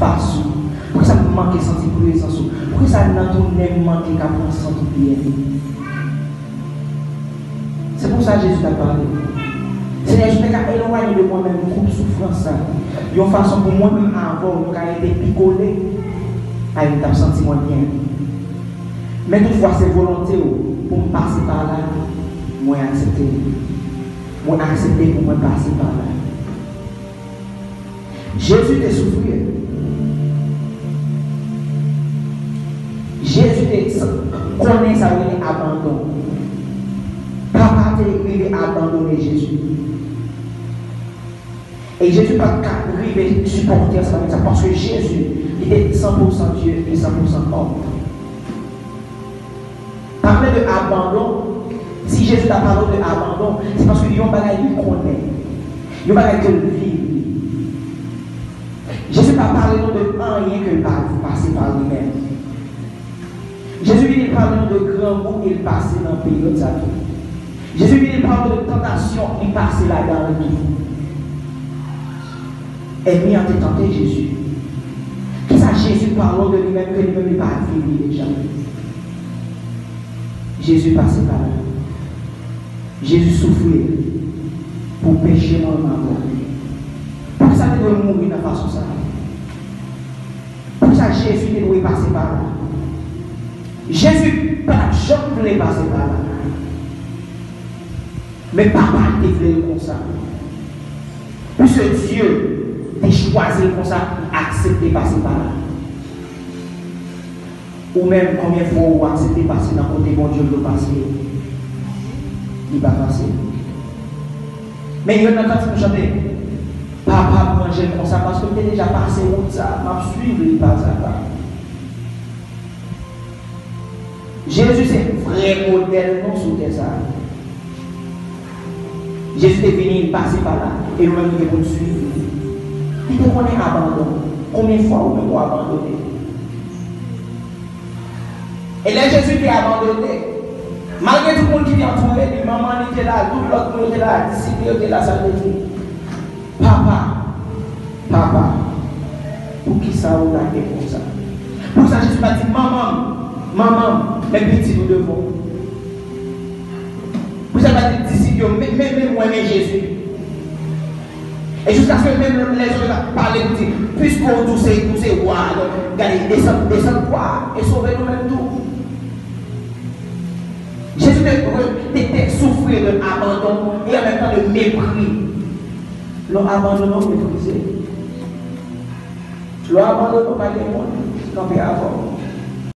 face, pour que ça me manque de sentir présence, pour que ça n'a tout manque qu'à prendre sentir bien. C'est pour ça que Jésus t'a parlé. Seigneur, je t'ai éloigné de moi-même toute souffrance. Il y a une façon pour moi-même avant, pour été picolé, à une table sentiment bien. Mais toutefois, c'est volonté pour me passer par là, moi accepter. Moi accepter pour me passer par là. Jésus t'a souffert. Jésus t'a connaît ça, il est abandon. Papa t'a abandonné Jésus. Et Jésus n'a pas arrivé à supporter ça parce que Jésus était 100% Dieu et 100% homme. Parler de abandon, si Jésus t'a parlé de abandon, c'est parce qu'il y a un bagage qu'il connaît. Il y a un bagage qu'il vit. Jésus n'a pas parlé de rien que passer par lui-même. Jésus vient parler de grands mots qu'il passait dans le pays de sa vie. Jésus vient parler de tentation qu'il passait là-dedans le tout. Et bien, en tenté Jésus. Qu'est-ce que Jésus parle de lui-même que lui-même n'est pas fini déjà? Jésus passait par là. Jésus souffrait pour pécher mon maman. Pour ça, il doit mourir de façon ça. Pour ça, Jésus doit passer par là. Jésus, pas jamais voulait passer par là. Mais papa, il voulait comme ça. Puisque Dieu a choisi comme ça, accepter de passer par là. Ou même combien de fois vous acceptez de passer dans le côté bon Dieu de passer. Il va passer. Mais il y en a quand vous chantez, papa manger comme ça parce que tu es déjà passé route ça, m'a suivre il passe ça. Jésus c'est un vrai modèle non sous ça. Jésus est venu passer par là et nous-mêmes nous devons suivre. Il te connaît abandon. Combien de fois vous m'avez abandonné? Et là Jésus est abandonné. Malgré tout le monde qui vient entouré, maman était là, tout l'autre monde était là, disciple était là, ça veut dire, papa, pour qui ça vous a fait comme ça? Pour ça Jésus m'a dit, maman, mes petits nous devons. Pour ça m'a dit, disciple, même moi, mais Jésus. Et jusqu'à ce que même les autres parlent, pour dire, puisqu'on tous ces rois, regardez, descendent quoi, et sauvez nous-mêmes tout. Jésus était souffrir de l'abandon et en même temps de mépris. L'on abandonne, méprisé. L'on abandonne pas les mondes, campé avant.